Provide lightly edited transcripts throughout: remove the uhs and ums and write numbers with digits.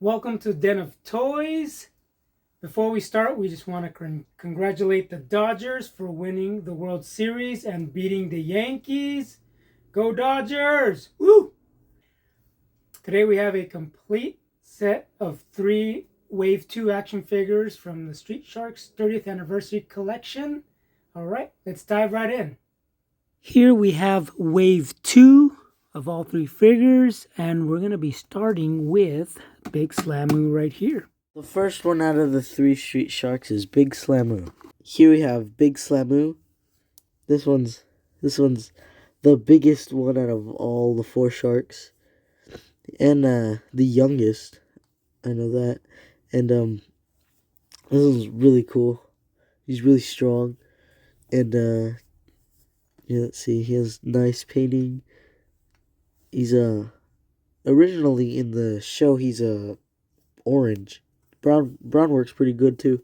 Welcome to Den of Toys. Before we start, we just want to congratulate the Dodgers for winning the World Series and beating the Yankees. Go Dodgers! Woo! Today we have a complete set of 3 Wave 2 action figures from the Street Sharks 30th Anniversary Collection. Alright, let's dive right in. Here we have Wave 2 of all 3 figures, and we're going to be starting with Big Slammu right here. The first one out of the 3 Street Sharks is Big Slammu. Here we have Big Slammu. This one's the biggest one out of all the 4 sharks. And the youngest. I know that. And this one's really cool. He's really strong. And yeah, let's see, he has nice painting. He's originally in the show he's orange. Brown works pretty good too.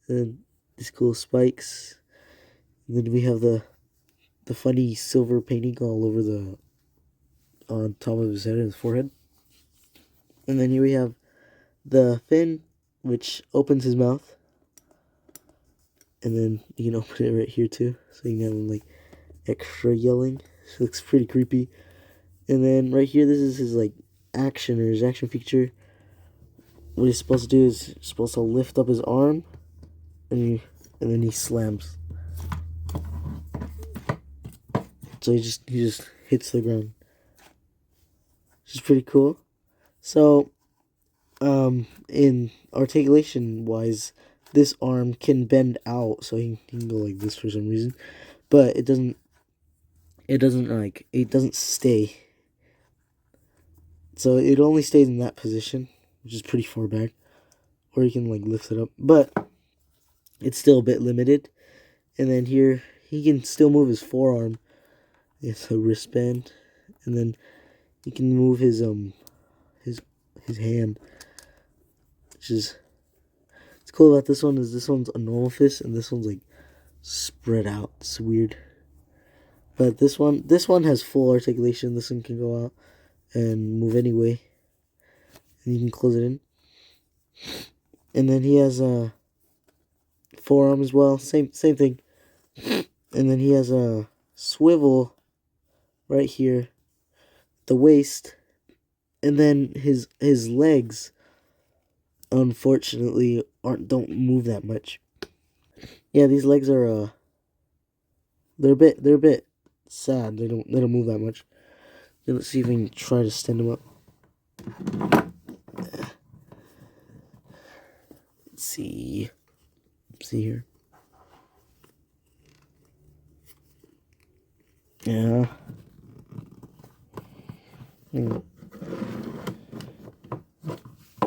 And these cool spikes. And then we have the funny silver painting all over on top of his head and his forehead. And then here we have the fin, which opens his mouth. And then you can open it right here too, so you can have him like extra yelling. So it looks pretty creepy. And then right here, this is his like his action feature. What he's supposed to do is supposed to lift up his arm, and then he slams. So he just hits the ground, which is pretty cool. So, in articulation wise, this arm can bend out, so he can go like this for some reason, but it doesn't stay. So it only stays in that position, which is pretty far back, or you can like lift it up, but it's still a bit limited. And then here he can still move his forearm. It's a wristband, and then he can move his hand, which is it's cool about this one is this one's a normal fist and this one's like spread out. It's weird, but this one has full articulation. This one can go out and move anyway, and you can close it in. And then he has a forearm as well, same thing. And then he has a swivel right here, the waist, and then his legs unfortunately don't move that much. Yeah, these legs are they're a bit sad. They don't move that much. Let's see if we can try to stand them up. Let's see here. Yeah.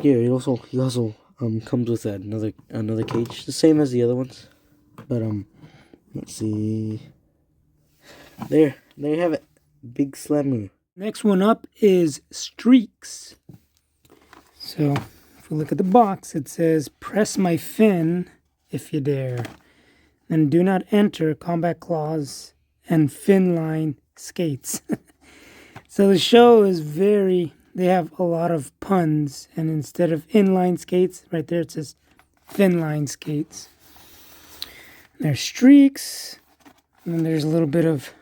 Here, he also comes with another cage, the same as the other ones. But let's see. There you have it, Big Slammu. Next one up is Streaks. So if we look at the box, it says press my fin if you dare. Then do not enter combat claws and fin line skates. So the show is they have a lot of puns, and instead of inline skates, right there it says fin line skates. And there's Streaks, and then there's a little bit of,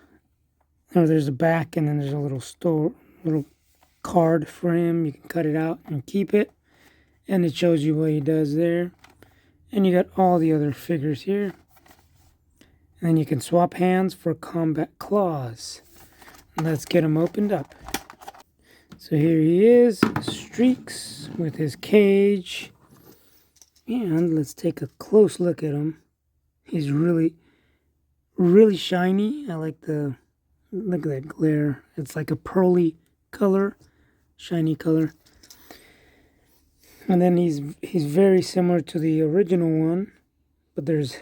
there's a back, and then there's a little card for him. You can cut it out and keep it, and it shows you what he does there. And you got all the other figures here. And then you can swap hands for combat claws. Let's get him opened up. So here he is, Streaks, with his cage. And let's take a close look at him. He's really, really shiny. I like look at that glare. It's like a pearly color, shiny color. And then he's very similar to the original one, but there's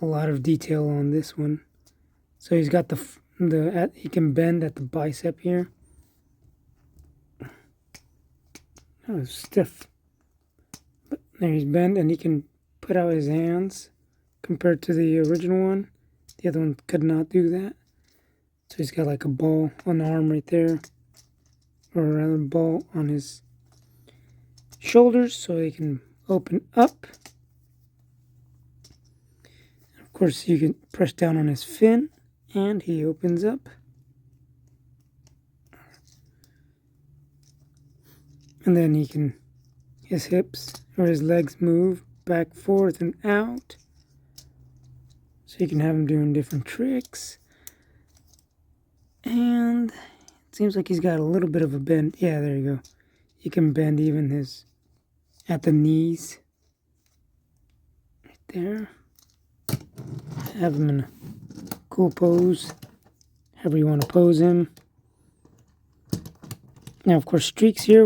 a lot of detail on this one. So he's got he can bend at the bicep here. Oh, it's stiff. But there he's bent, and he can put out his hands compared to the original one. The other one could not do that. So he's got like a ball on the arm right there, or rather a ball on his shoulders so they can open up. Of course, you can press down on his fin and he opens up. And then his hips or his legs move back, forth, and out. So you can have him doing different tricks. And it seems like he's got a little bit of a bend. Yeah, there you go. You can bend even at the knees. Right there. Have him in a cool pose. However you want to pose him. Now, of course, Streaks here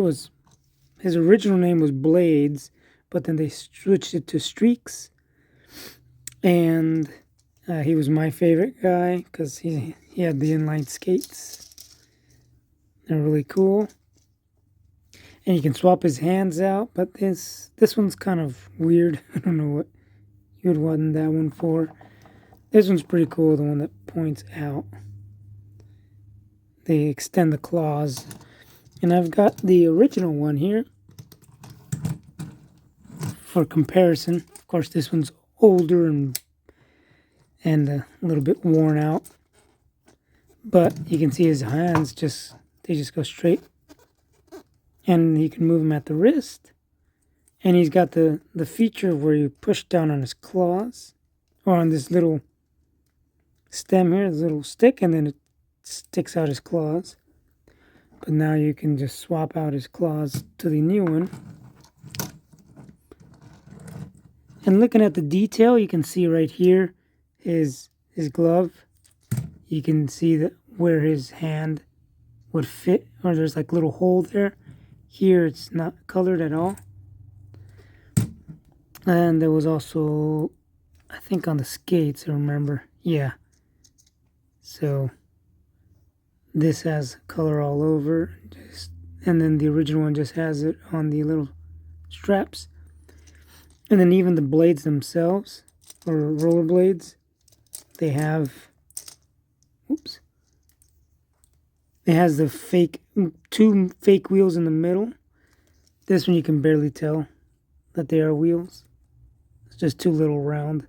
his original name was Blades, but then they switched it to Streaks. And he was my favorite guy because he had the inline skates. They're really cool. And you can swap his hands out, but this one's kind of weird. I don't know what you would want that one for. This one's pretty cool, the one that points out. They extend the claws. And I've got the original one here for comparison. Of course, this one's older and a little bit worn out. But you can see his hands they just go straight. And you can move him at the wrist. And he's got the feature where you push down on his claws. Or on this little stem here, this little stick, and then it sticks out his claws. But now you can just swap out his claws to the new one. And looking at the detail, you can see right here his glove. You can see where his hand would fit, or there's like a little hole there. Here it's not colored at all. And there was also, I think on the skates, I remember. Yeah. So this has color all over, and then the original one just has it on the little straps. And then even the blades themselves, or roller blades, they have, it has the two fake wheels in the middle. This one you can barely tell that they are wheels. It's just two little round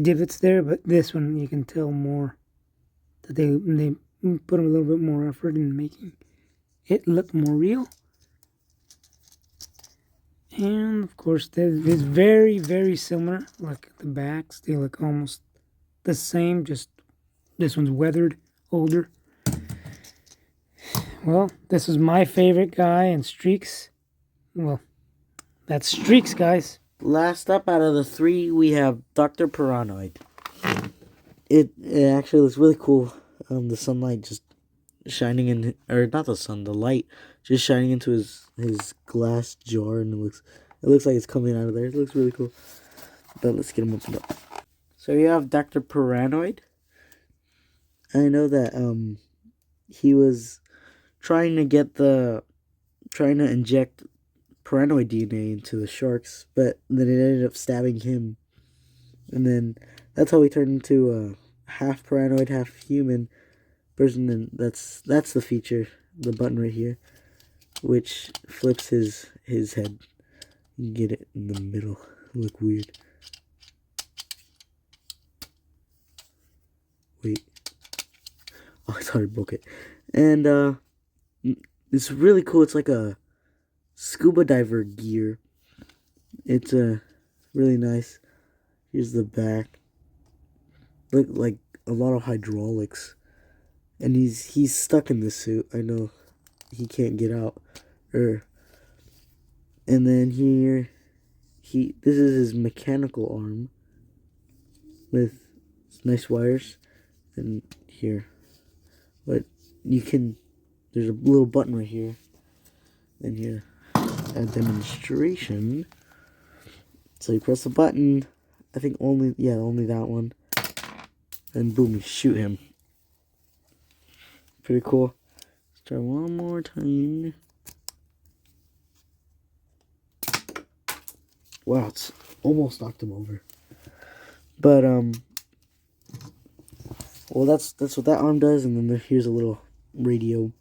divots there, but this one you can tell more that they put a little bit more effort in making it look more real. And of course, it's very, very similar. Look at the backs; they look almost the same. Just this one's weathered, older. Well, this is my favorite guy, and Streaks. Well, that's Streaks, guys. Last up out of the three, we have Dr. Pirhanoid. It actually looks really cool. The sunlight just shining in, or not the sun, the light just shining into his glass jar, and it looks like it's coming out of there. It looks really cool. But let's get him opened up. So you have Dr. Pirhanoid. I know that he was trying to inject Pirhanoid DNA into the sharks, but then it ended up stabbing him, and then that's how he turned into a half Pirhanoid, half human person. And that's the feature, the button right here, which flips his head. You can get it in the middle. Look weird. Wait. Oh, I thought I broke it. And it's really cool. It's like a scuba diver gear. It's really nice. Here's the back. Look like a lot of hydraulics. And he's stuck in this suit. I know he can't get out. And then here this is his mechanical arm with nice wires. And here. But there's a little button right here. And here, a demonstration. So you press the button. I think only that one. And boom, you shoot him. Pretty cool. Let's try one more time. Wow, it's almost knocked him over. But well, that's what that arm does, and then here's a little radio,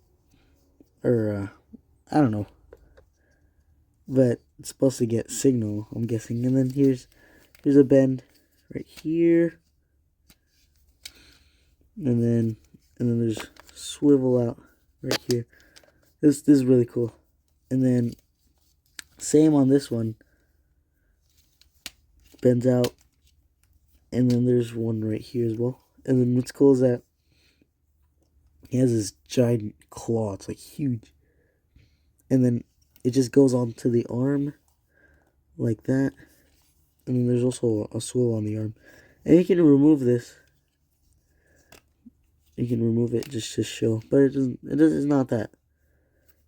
or I don't know. but it's supposed to get signal, I'm guessing. And then here's a bend right here, and then there's swivel out right here. This is really cool. And then same on this one, bends out, and then there's one right here as well. And then what's cool is that he has this giant claw. It's like huge, and then it just goes onto the arm like that. And then there's also a swivel on the arm, and you can remove this. You can remove it just to show, but it doesn't. It's not that.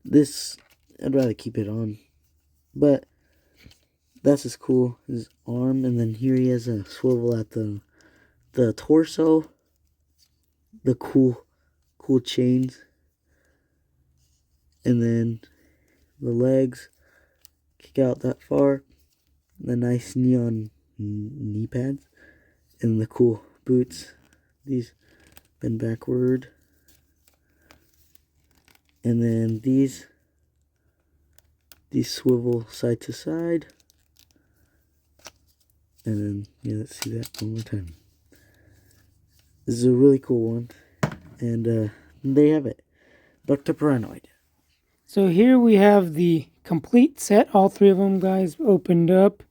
This, I'd rather keep it on, but that's just cool. His arm, and then here he has a swivel at the torso. The cool chains, and then the legs kick out that far. The nice neon knee pads, and the cool boots. These bend backward, and then these swivel side to side. And then, yeah, let's see that one more time. This is a really cool one. And there you have it. Dr. Pirhanoid. So here we have the complete set. All three of them, guys, opened up.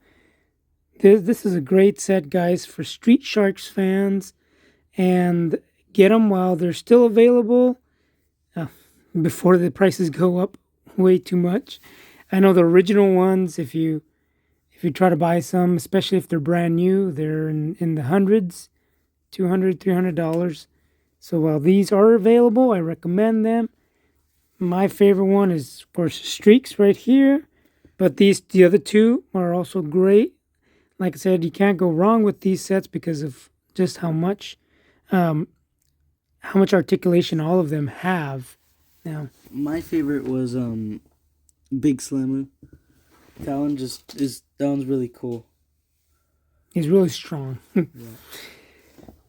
This is a great set, guys, for Street Sharks fans. And get them while they're still available. Before the prices go up way too much. I know the original ones, if you try to buy some, especially if they're brand new, they're in the hundreds, $200, $300. So while these are available, I recommend them. My favorite one is, of course, Streaks right here. But the other two are also great. Like I said, you can't go wrong with these sets because of just how much articulation all of them have. Now, my favorite was Big Slammu. That one's really cool. He's really strong. Yeah.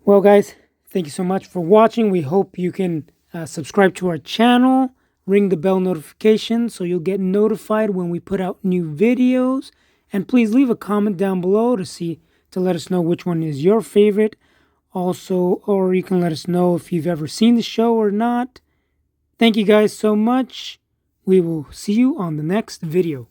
Well, guys, thank you so much for watching. We hope you can subscribe to our channel, ring the bell notification so you'll get notified when we put out new videos. And please leave a comment down below to let us know which one is your favorite. Also, or you can let us know if you've ever seen the show or not. Thank you guys so much. We will see you on the next video.